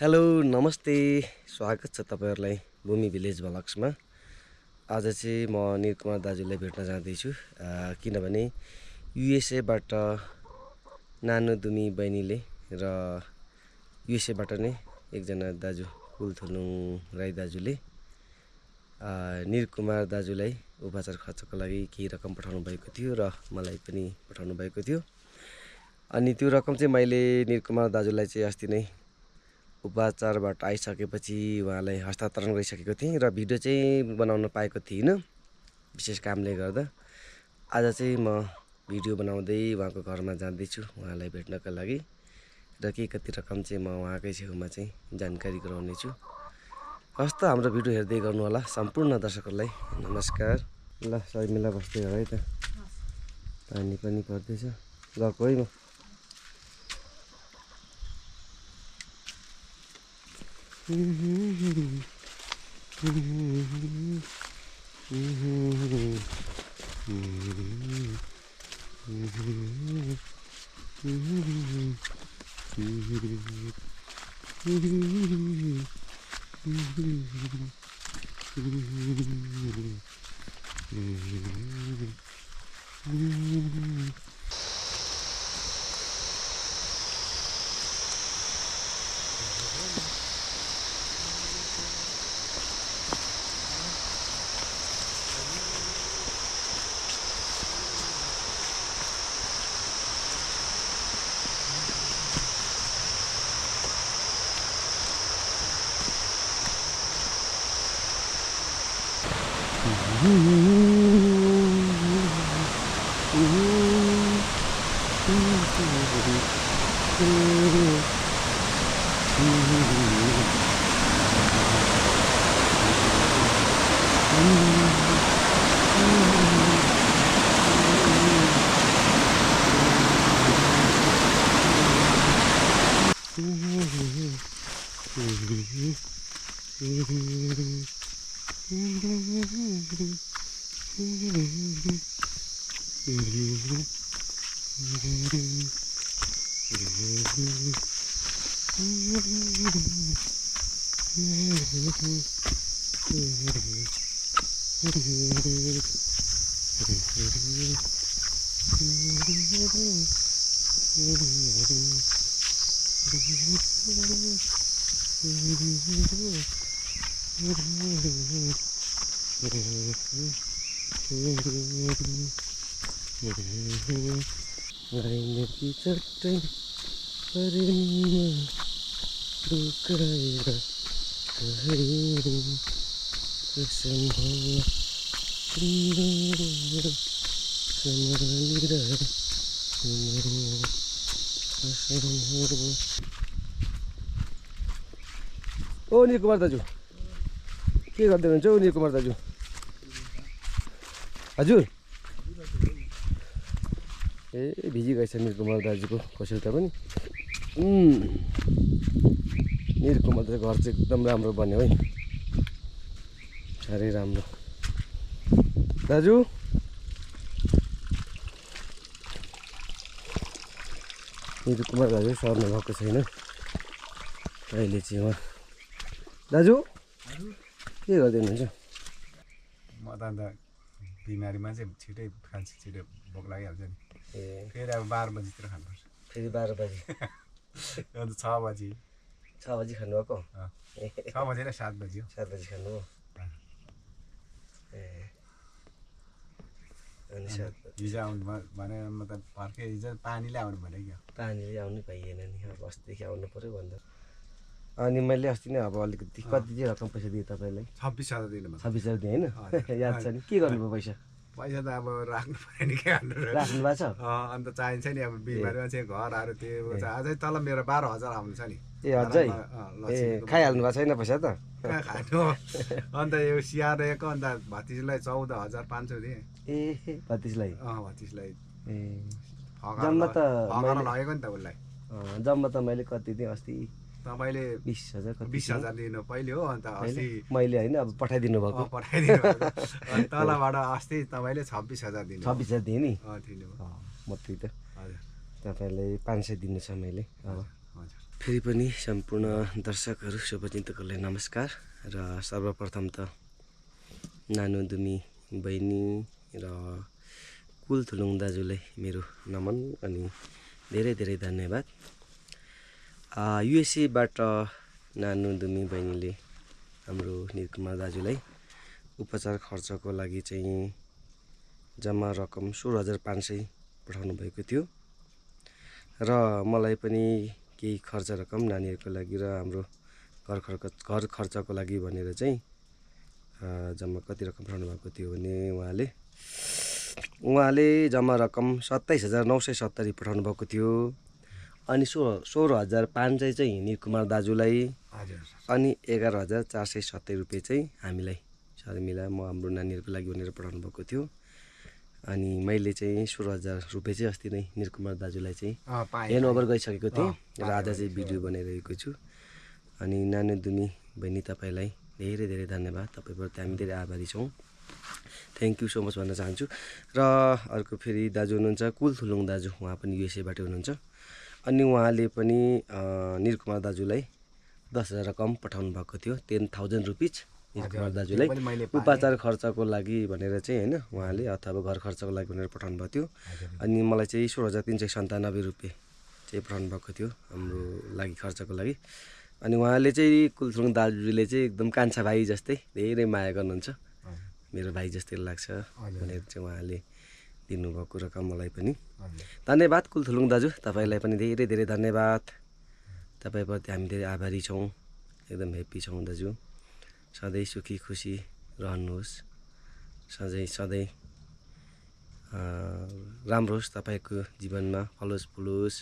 Hello नमस्ते स्वागत छ तपाईहरुलाई भूमि भिलेज भ्लग्समा। आज चाहिँ म निरकुमार दाजुलाई भेट्न जाँदैछु किनभने युएसए बाट नानो दुमी बहिनीले र युएसए बाट नै एकजना दाजु कुलथुलुङ राई दाजुले निरकुमार दाजुलाई उपचार खर्चको लागि केही रकम पठाउनु भएको थियो र मलाई पनि पठाउनु भएको थियो। अनि त्यो रकम चाहिँ मैले निरकुमार दाजुलाई चाहिँ अस्ति नै उपचारबाट आइसकेपछि उहाँलाई हस्तान्तरण गरिसकेको थिएँ र भिडियो चाहिँ बनाउन पाएको थिइनँ विशेष कामले गर्दा। आज चाहिँ म भिडियो बनाउँदै उहाँको घरमा जाँदैछु उहाँलाई भेट्नका लागि र के कति रकम चाहिँ म उहाँकै छेउमा चाहिँ जानकारी गराउने छु। हस् त हाम्रो भिडियो हेर्दै गर्नु होला सम्पूर्ण दर्शकहरूलाई नमस्कार। ल शर्मिला बस्दै हो है त, पानी पनि पर्दैछ, गएको है म। ओ निरकुमार दाजु के गर्दै हुनुहुन्छ? ओ निरकुमार दाजु हजुर ए भिजी गएछ निरकुमार दाजुको कौशलता पनि। निरकुमार दाजुको घर चाहिँ एकदम राम्रो बन्यो है, साह्रै राम्रो। दाजु निरकुमार दाजु सर्नु भएको छैन अहिले चाहिँ उहाँ। दाजु के गर्दै हुनुहुन्छ? म त अन्त बिमारीमा चाहिँ छिटै खान्छ, छिटो भोक लागिहाल्छ नि। ए फेरि अब 12 बजीतिर खानुपर्छ। फेरि 12 बजी अन्त 6 बजी 6 बजी खानुभएको? 6 बजी र 7 बजी हो। 7 बजी खानु हो? ए अनि 7 बजी हिजो आउनु भने म त फर्केँ, हिजो पानीले आउनु भने क्या, पानीले आउनु पाइएन नि, अब अस्तिदेखि आउनु पऱ्यो भन्दा। अनि मैले अस्ति नै अब अलिकति कति चाहिँ रकम पैसा दिएँ तपाईँलाई? 26,000 दिनु। 26,000 दिएँ होइन? याद छ नि? के गर्नुभयो पैसा? पैसा त अब राख्नु पऱ्यो नि, के गर्नु। राख्नु भएको छ? अन्त चाहिन्छ नि, अब बिमारीमा चाहिँ घरहरू त्यो अझै तल मेरो 12,000 आउनु छ नि। ए अझै? ए खाइहाल्नु भएको छैन पैसा त? खानु। अन्त यो सिआरएको अन्त भतिजलाई 14,500 दिएँ। ए भतिजलाई? भतिजलाई ए जम्मा त लगेको नि त उसलाई। जम्मा त मैले कति दिएँ अस्ति? तपाईँले 20,000 कति? 20,000 दिनु पहिले हो, अन्त अस्ति मैले होइन अब पठाइदिनु भएको। पठाइदिनु भएको। अनि तलबाट अस्ति तपाईँले 26,000 दिनु। 26,000 दिएँ नि? दिनु म त्यही त हजुर। तपाईँलाई 500 दिनु छ मैले अब। फेरि पनि सम्पूर्ण दर्शकहरू शुभचिन्तकहरूलाई नमस्कार। र सर्वप्रथम त नानु दुमी बहिनी र कुल थुलुङ दाजुलाई मेरो नमन अनि धेरै धेरै धन्यवाद। युएसएबाट नानु दुमी बहिनीले हाम्रो निरकुमार दाजुलाई उपचार खर्चको लागि चाहिँ जम्मा रकम 16,500 पठाउनु भएको थियो र मलाई पनि केही खर्च रकम नानीहरूको लागि र हाम्रो घर खर्चको लागि भनेर चाहिँ जम्मा कति रकम पठाउनु भएको थियो भने उहाँले जम्मा रकम 27,970 पठाउनु भएको थियो। अनि 16,500 चाहिँ निरकुमार दाजुलाई अनि 11,470 रुपियाँ चाहिँ हामीलाई साह्रै मिला हाम्रो नानीहरूको लागि भनेर पठाउनु भएको थियो। अनि मैले चाहिँ 16,000 रुपियाँ चाहिँ अस्ति नै निरकुमार दाजुलाई चाहिँ ह्यान्ड ओभर गरिसकेको थिएँ र आज चाहिँ भिडियो बनाइरहेको छु। अनि नानु दुमी बहिनी तपाईँलाई धेरै धेरै धन्यवाद, तपाईँप्रति हामी धेरै आभारी छौँ। थ्याङ्क यू सो मच भन्न चाहन्छु। र अर्को फेरि दाजु हुनुहुन्छ कुल थुलुङ दाजु, उहाँ पनि युएसएबाट हुनुहुन्छ। अनि उहाँले पनि निरकुमार दाजुलाई 10,000 रकम पठाउनु भएको थियो, 10,000 रुपिज निरकुमार दाजुलाई उपचार खर्चको लागि भनेर चाहिँ होइन उहाँले अथवा घर खर्चको लागि भनेर पठाउनु भएको थियो। अनि मलाई चाहिँ 16,397 रुपियाँ चाहिँ पठाउनु भएको थियो हाम्रो लागि खर्चको लागि। अनि उहाँले चाहिँ कुलथुलुङ दाजुले चाहिँ एकदम कान्छा भाइ जस्तै धेरै माया गर्नुहुन्छ, मेरो भाइ जस्तै लाग्छ भनेर चाहिँ उहाँले दिनुभएको रकम मलाई पनि धन्यवाद। कुलथुलुङ दाजु तपाईँलाई पनि धेरै धेरै धन्यवाद, तपाईँप्रति हामी धेरै आभारी छौँ, एकदम ह्याप्पी छौँ दाजु। सधैँ सुखी खुसी रहनुहोस्, सधैँ राम्रो होस् तपाईँको जीवनमा, फलोस् फुलोस्,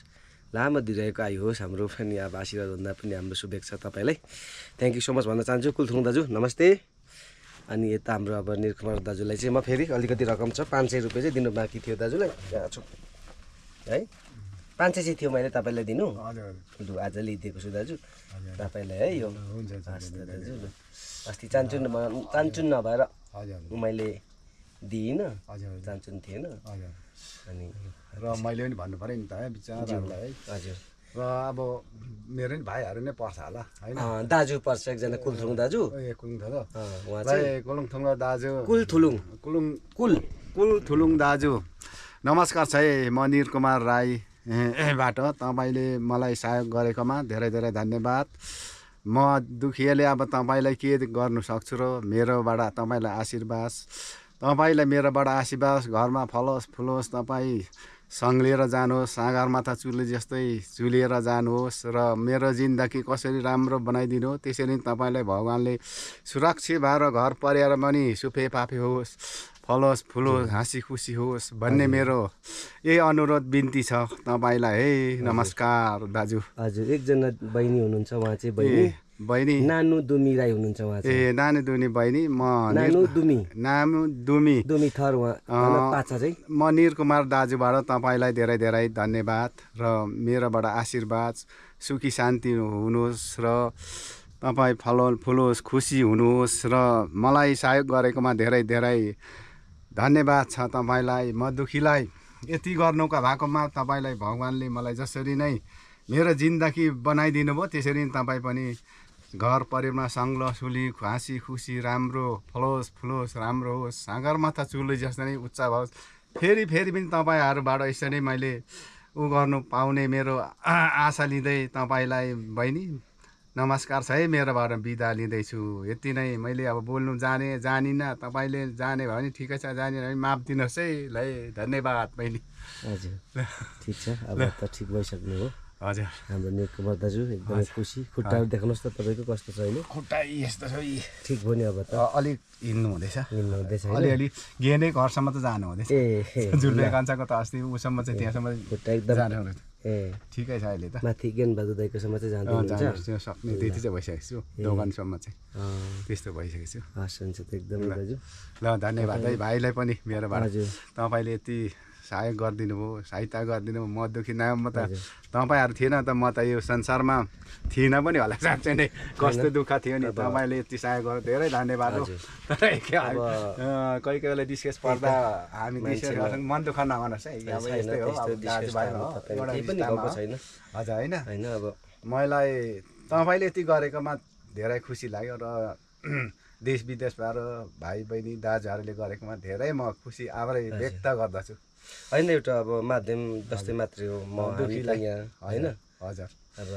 लामो दीर्घायुको आयु होस्। हाम्रो पनि अब आशीर्वाद भन्दा पनि हाम्रो शुभेच्छा तपाईँलाई। थ्याङ्क यू सो मच भन्न चाहन्छु कुलथुलुङ दाजु, नमस्ते। अनि यता हाम्रो अब निरकुमार दाजुलाई चाहिँ म फेरि अलिकति रकम छ 500 रुपियाँ चाहिँ दिनु बाँकी थियो दाजुलाई है। 500 चाहिँ थियो मैले तपाईँलाई दिनु, आज लिइदिएको छु दाजु तपाईँलाई है। यो दाजु अस्ति चान्चुन नभएर मैले दिइनँ, चान्चुन थिएन। अनि र मैले पनि भन्नु पऱ्यो नि त है बिचाराहरूलाई है। हजुर र अब मेरो नि भाइहरू नै पर्छ होला होइन, दाजु पर्छ एकजना कुलथुलुङ दाजु, उहाँ चाहिँ कुलथुलुङ दाजु, कुलथुलुङ दाजु नमस्कार छ है। म निरकुमार राईबाट तपाईँले मलाई सहयोग गरेकोमा धेरै धेरै धन्यवाद। म दुखियाले अब तपाईँलाई के गर्नु सक्छु र मेरोबाट तपाईँलाई आशीर्वाद, तपाईँलाई मेरोबाट आशीर्वाद घरमा फलोस् फुलोस्, तपाईँ सङ्लिएर जानुहोस्, साँगारमाथा चुली जस्तै चुलिएर जानुहोस् र मेरो जिन्दगी कसरी राम्रो बनाइदिनु त्यसरी तपाईँलाई भगवान्ले सुरक्षित भएर घर परिवार पनि सुफेपाफे होस्, फलोस् फुलोस्, हाँसी खुसी होस् भन्ने मेरो यही अनुरोध बिन्ती छ तपाईँलाई है। नमस्कार दाजु। हजुर एकजना बहिनी हुनुहुन्छ, उहाँ चाहिँ बहिनी नानु दुमी राई हुनुहुन्छ, उहाँ चाहिँ नानु दुमी बहिनी, म नानु दुमी थर उहाँ पाछा चाहिँ म निरकुमार दाजुबाट तपाईँलाई धेरै धेरै धन्यवाद र मेरोबाट आशीर्वाद, सुखी शान्ति हुनुहोस् र तपाईँ फलोस् खुसी हुनुहोस् र मलाई सहयोग गरेकोमा धेरै धेरै धन्यवाद छ तपाईँलाई। म दुखीलाई यति गर्नुका भएकोमा तपाईँलाई भगवान्ले मलाई जसरी नै मेरो जिन्दगी बनाइदिनु भयो त्यसरी तपाईँ पनि घर परिवारमा सङ्गलसुली हाँसी खुसी राम्रो फलोस् फुलोस्, राम्रो होस्, साँगरमाथा चुली जस्तो नै उच्च होस्। फेरि पनि तपाईँहरूबाट यसरी मैले गर्नु पाउने मेरो आशा लिँदै तपाईँलाई बहिनी नमस्कार छ है, मेरोबाट बिदा लिँदैछु। यति नै मैले अब बोल्नु जानिनँ, तपाईँले जाने भयो भने ठिकै छ, जाने भने माफ दिनुहोस् है ल। धन्यवाद बहिनी। हजुर ठिक छ, अब त ठिक भइसक्नु हो। हजुर हाम्रो निरकुमार दाजु एकदमै खुसी। खुट्टाहरू देख्नुहोस् त तपाईँको कस्तो छ अहिले? खुट्टा यस्तो छ, ठिक भयो नि अब त? अलिक हिँड्नु हुँदैछ अलिअलि गेनै घरसम्म त जानु हुँदैछ। जुल्ले कान्छाको त अस्ति उसम्म चाहिँ त्यहाँसम्म खुट्टा एकदम जानु हुँदैछ। ठिकै छ अहिले त, माथि ज्ञान बाजु दाइकोसम्म चाहिँ जान्छ सक्ने त्यति चाहिँ भइसकेको छु, दोकानसम्म चाहिँ त्यस्तो भइसकेको छु। हस् हुन्छ त एकदमै दाजु, ल धन्यवाद है भाइलाई पनि मेरोबाट। तपाईँले यति सहयोग गरिदिनु भयो, सहायता गरिदिनु भयो। म दुखी न, म त तपाईँहरू थिएन त म त यो संसारमा थिइनँ पनि होला, साँच्चै नै कस्तो दुःख थियो नि। तपाईँले यति सहयोग गर्नु धेरै धन्यवाद हो। तर कोही बेला डिस्कस पर्दा हामी डिस्कस गर्छौँ, मन दुःख नगर्नुहोस् है। अब यस्तै हो, अब दाजुभाइ हो, हजुर होइन। अब मलाई तपाईँले यति गरेकोमा धेरै खुसी लाग्यो र देश विदेशबाट भाइ बहिनी दाजुहरूले गरेकोमा धेरै म खुसी आभार व्यक्त गर्दछु। होइन एउटा अब माध्यम जस्तै मात्रै हो म हामी त यहाँ होइन हजुर अब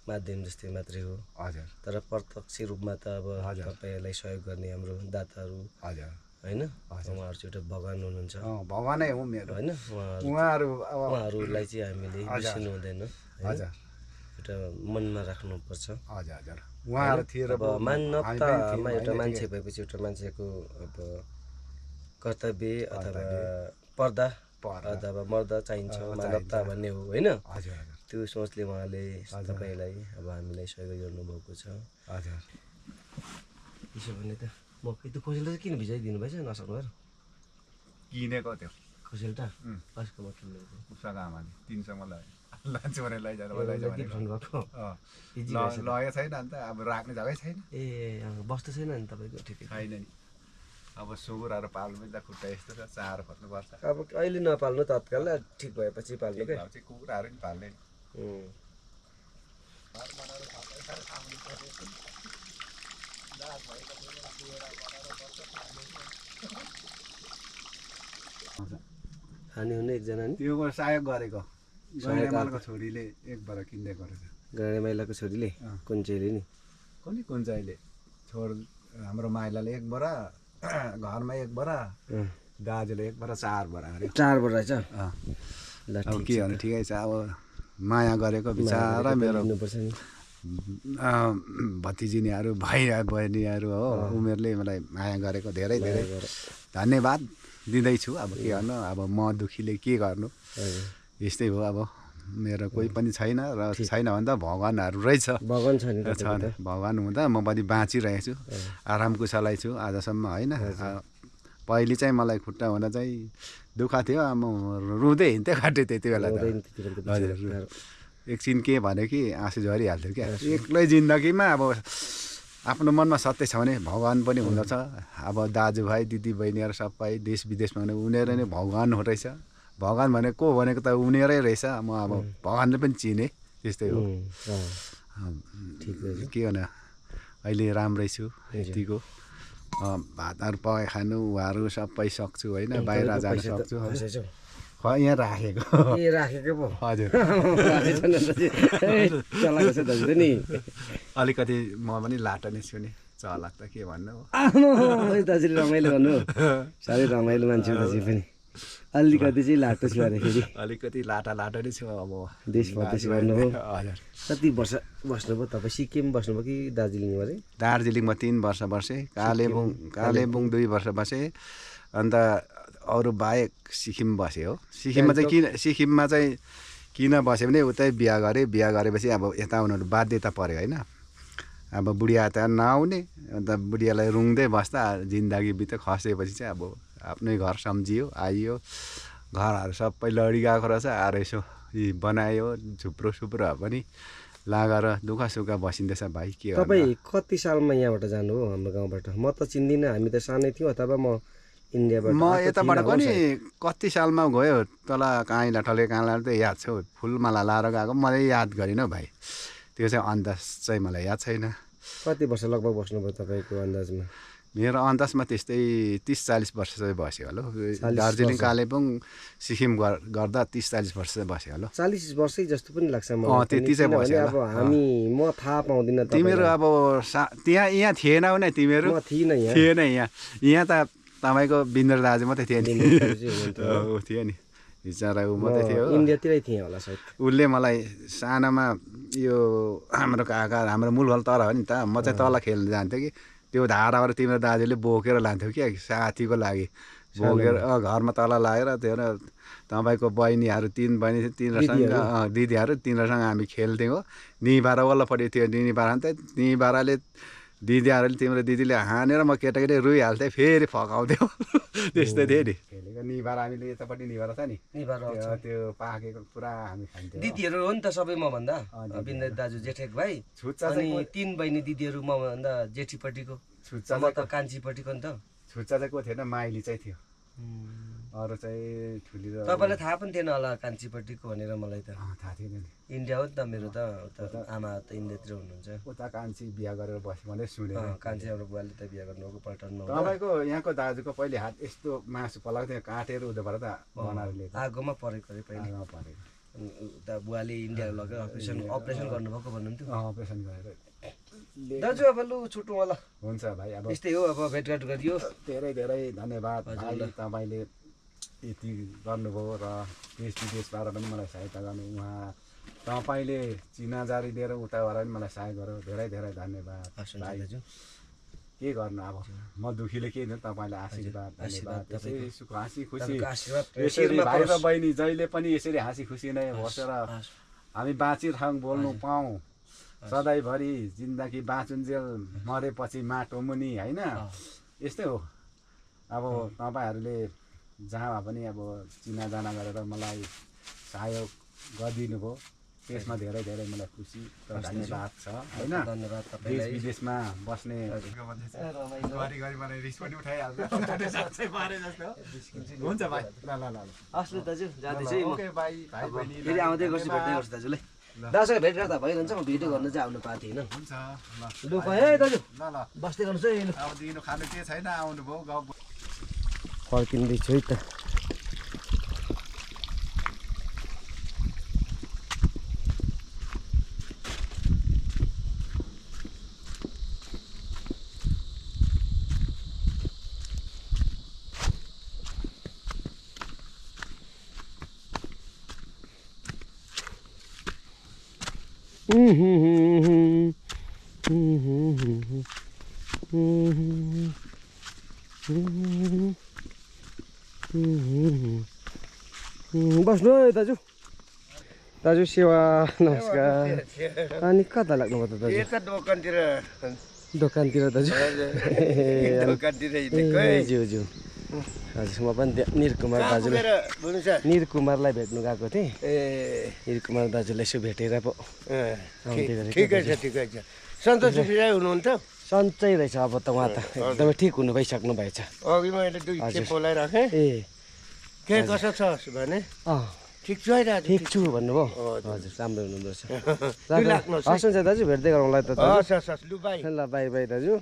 माध्यम जस्तै मात्रै हो हजुर तर प्रत्यक्ष रूपमा त अब तपाईँहरूलाई सहयोग गर्ने हाम्रो दाताहरू हजुर होइन उहाँहरू चाहिँ एउटा भगवान हुनुहुन्छ भगवानै हो मेरो होइन उहाँहरूलाई चाहिँ हामीले बिर्सिनु हुँदैन हजुर एउटा मनमा राख्नुपर्छ हजुर हजुर उहाँहरू थिएर अब मानवतामा एउटा मान्छे भएपछि एउटा मान्छेको अब कर्तव्य अथवा पर्दा अथवा मर्दा चाहिन्छ मानवता भन्ने हो होइन हजुर हजुर त्यो सोचले उहाँले तपाईँलाई अब हामीलाई सहयोग गर्नुभएको छ हजुर त्यसो भने त म त्यो खोसेल्टा चाहिँ किन भिजाइदिनु भएछ नसक्नु भएर किनेको त्यो खोसेल्टा कसको मतलब उषाको आमाले 300 मा लान्छु भने लैजानु भएको लगेको छैन अन्त अब राख्ने जग्गै छैन ए बस्नु छैन नि तपाईँको ठिकै छैन नि अब सुँगुरहरू पाल्नु पनि त खुट्टा यस्तो छ चारो खोज्नुपर्छ अब अहिले नपाल्नु तत्काल ठिक भएपछि पाल्नु क्या चाहिँ कुखुराहरू नि पाल्ने खाने हुने एकजना नि त्यो सहयोग गरेको गैँडामालको छोरीले एकबाट किन्दै गरेछ गाँडे माइलाको छोरीले कुन चाहिँले नि कुन चाहिँले छोड हाम्रो माइलाले एक बरा घरमा एक बरा दाजुले एक बरा 4 बरा गरे 4 बरा रहेछ अब के गर्नु ठिकै छ अब माया गरेको बिचारा मेरो भतिजिनीहरू भाइ बहिनीहरू हो उमेरले मलाई माया गरेको धेरै धेरै धन्यवाद दिँदैछु अब के गर्नु अब म दुखीले के गर्नु यस्तै हो अब मेरो कोही पनि छैन र छैन भने त भगवान्हरू रहेछ भगवान छ नि भगवान हुँदा म पनि बाँचिरहेको छु आराम कुशलै छु आजसम्म होइन पहिले चाहिँ मलाई खुट्टा हुँदा चाहिँ दुःख थियो म रुँदै हिँड्थेँ काटेँ त्यति बेला त हजुर एकछिन के भन्यो कि आँसु झरिहाल्थ्यो क्या एक्लै जिन्दगीमा अब आफ्नो मनमा सत्य छ भने भगवान पनि हुँदछ अब दाजुभाइ दिदीबहिनीहरू सबै देश विदेशमा हुने उनीहरू नै भगवान हो रहेछ भगवान भनेको को भनेको त उनीहरै रहेछ म अब भगवानले पनि चिने त्यस्तै हो के भने अहिले राम्रै छु यतिको भातहरू पकाइ खानु उहाँहरू सबै सक्छु होइन बाहिर जान सक्छु यहाँ राखेको ए राखेको पो हजुर नि अलिकति म पनि लाटो नै छु नि चलाक त के भन्नु दाजुले रमाइलो गर्नु साह्रै रमाइलो मान्छे दाजु पनि अलिकति चाहिँ लाटो छु अरेखेरि अलिकति लाटा नै छु अब देश परदेश गर्नु हो हजुर कति वर्ष बस्नुभयो तपाईँ सिक्किम बस्नुभयो कि दार्जिलिङ अरे दार्जिलिङमा 3 वर्ष बसेँ कालेबुङ 2 वर्ष बसेँ अन्त अरू बाहेक सिक्किम बसेँ हो सिक्किममा चाहिँ किन बसेँ भने उतै बिहा गरेपछि अब यता आउनु बाध्यता पऱ्यो होइन अब बुढिया त नआउने अन्त बुढियालाई रुङ्दै बस्दा जिन्दगी बित्यो खसेपछि चाहिँ अब आफ्नै घर सम्झियो आइयो घरहरू सबै लडी गएको रहेछ आएर यसो बनायो झुप्रो सुप्रो पनि लागेर दुःख सुख बसिँदैछ भाइ के तपाईँ कति सालमा यहाँबाट जानु हो हाम्रो गाउँबाट म त चिन्दिनँ हामी त सानै थियौँ अथवा म इन्डियाबाट म यताबाट पनि कति सालमा गयो तल काँइला टले काँला त याद छ फुलमाला लाएर गएको मलाई याद गरिनँ भाइ त्यो चाहिँ अन्दाज चाहिँ मलाई याद छैन कति वर्ष लगभग बस्नुभयो तपाईँको अन्दाजमा मेरो अन्दाजमा त्यस्तै 30-40 वर्ष चाहिँ बस्यो होला दार्जिलिङ कालेबुङ सिक्किम गर्दा 30-40 वर्ष चाहिँ बस्यो होला 40 वर्षै जस्तो पनि लाग्छ मलाई त्यति चाहिँ बस्यो अब हामी म थाहा पाउँदिनँ तिमीहरू अब यहाँ थिएन भने तिमीहरू म थिइनँ यहाँ थिएन यहाँ त तपाईँको बिन्दर दाजु मात्रै थियो नि थियो नि बिचरा ऊ मात्रै थियो इन्डियातिरै थिएँ होला सायद उसले मलाई सानोमा यो हाम्रो काका हाम्रो मूल घर तर हो नि त म चाहिँ तल खेल्न जान्थेँ कि त्यो धाराबाट तिम्रो दाजुले बोकेर लान्थ्यो क्या साथीको लागि बोकेर घरमा तल लागेर त्यो तपाईँको बहिनीहरू 3 बहिनी तिनीहरूसँग दिदीहरू तिनीहरूसँग हामी खेल्थ्यौँ निभारा वल्लपट्टि थियो निभारा त निभाराले दिदीहरूले तिम्रो दिदीले हानेर म केटाकेटी रुइहाल्थेँ फेरि फकाउँथ्यो त्यस्तै थियो नि खेलेको निभारा हामीले यतापट्टि निभारा छ नि त्यो पाकेको पुरा हामी खान्थ्यौँ दिदीहरू हो नि त सबै म भन्दा बिन्दर दाजु जेठेक भाइ अनि 3 बहिनी दिदीहरू म भन्दा जेठीपट्टिको म त कान्छीपट्टिको नि त छुच्चा चाहिँ को थिएन माइली चाहिँ थियो अरू चाहिँ ठुली र तपाईँलाई थाहा पनि थिएन होला कान्छीपट्टिको भनेर मलाई त थाहा थिएन नि इन्डिया हो नि त मेरो त उता आमा त इन्डियातिर हुनुहुन्छ उता कान्छी बिहा गरेर बस्यो भने सुनेँ कान्छी हाम्रो बुवाले त बिहा गर्नुभएको पल्टनमा तपाईँको यहाँको दाजुको पहिले हात यस्तो मासु पलाएको थियो काटेर उताबाट त बनाएर लिएको आगोमा परेको अरे पहिले आगोमा परेको उता बुवाले इन्डिया लगेर अपरेसन गर्नुभएको भन्नुहुन्थ्यो अपरेसन गरेर दाजु अब लु छुट्टौँ होला हुन्छ भाइ अब यस्तै हो अब भेटघाट गरियो धेरै धेरै धन्यवाद भाइ तपाईँले यति गर्नुभयो र देश विदेशबाट पनि मलाई सहायता गर्नु उहाँ तपाईँले चिनाजारी दिएर उताबाट पनि मलाई सहायता गर्यो धेरै धेरै धन्यवाद भाइ दाजु के गर्नु अब म दुखीले के न तपाईँले आशीर्वाद धन्यवाद यसै सुख हाँसी खुसी यसरी भाइ र बहिनी जहिले पनि यसरी हाँसी खुसी नै बसेर हामी बाँचिरहँ बोल्नु पाऊँ सधैँभरि जिन्दगी बाँचुन्जेल मरेपछि माटो मुनि होइन यस्तै हो अब तपाईँहरूले जहाँ भए पनि अब चिनाजाना गरेर मलाई सहयोग गरिदिनु भयो त्यसमा धेरै धेरै मलाई खुसी र धन्यवाद छ होइन देश विदेशमा बस्ने हुन्छ भाइ ल ल ल हस् दाजु जाँदैछु है म ओके भाइ भाइ बहिनी फेरि आउँदै गर्छु भेट्दै गर्छु दाजुलाई दाजुसँग भेटघाट त भइरहन्छ म भिडियो गर्न चाहिँ आउनु पाएको थिइनँ हुन्छ ल लु है दाजु ल ल बस्दै गर्नुहोस् है लु अब दिनु खानु के छैन आउनुभयो गाउँ फर्किँदैछु है त बस्नु है दाजु दाजु सेवा नमस्कार अनि कता लाग्नुभयो त दाजु यता दोकानतिर दोकानतिर दाजु दोकानतिर ज्यू ज्यू हजुर म पनि निरकुमार दाजुलाई निरकुमारलाई भेट्नु गएको थिएँ निरकुमार दाजुलाई यसो भेटेर पो ठिकै छ ठिकै छ सन्तोष सुफिराई हुनुहुन्छ सन्चै रहेछ अब त उहाँ त एकदमै ठिक हुनु भइसक्नु भएछ अघि मैले दुई खेप बोलाइराखेँ ए के कसो छ भने ठिक छु है दाजु ठिक छु भन्नुभयो हजुर राम्रो हुनुहुँदो लु लाग्नुहोस् है। रहेछ हस् हुन्छ दाजु भेट्दै गरौँला त दाजु हस् हस् हस् लु बाई ल बाई बाई दाजु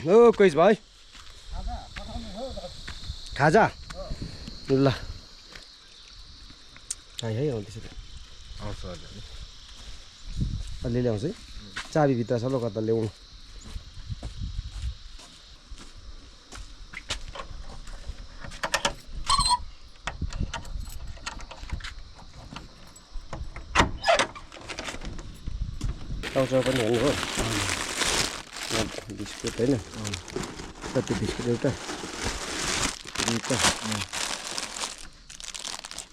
ओ कोइस भाइ खाजा ल है आउँदैछ अलिअलि आउँछ है चाबी भित्र छ ल कता ल्याउनु चाउचाउ पनि हेर्नु हो बिस्कुट होइन कति बिस्कुट एउटा दुईवटा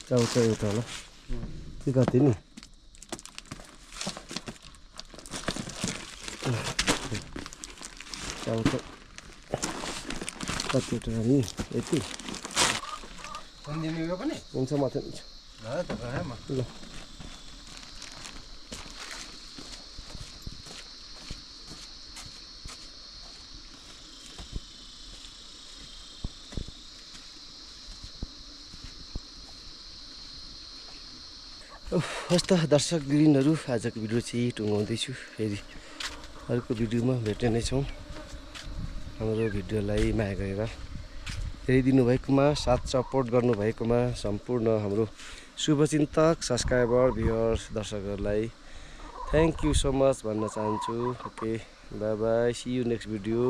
चाउचाउ एउटा होला त्यो कति नि चाउचाउ कतिवटा नि यति हुन्छ म त ल हस् त दर्शक ग्रिनहरू आजको भिडियो चाहिँ टुङ्गाउँदैछु फेरि अर्को भिडियोमा भेट्ने नै छौँ हाम्रो भिडियोलाई माया गरेर हेरिदिनु भएकोमा साथ सपोर्ट गर्नुभएकोमा सम्पूर्ण हाम्रो शुभचिन्तक सब्सक्राइबर भ्युअर्स दर्शकहरूलाई थ्याङ्क यू सो मच भन्न चाहन्छु। Okay bye bye, see you next video.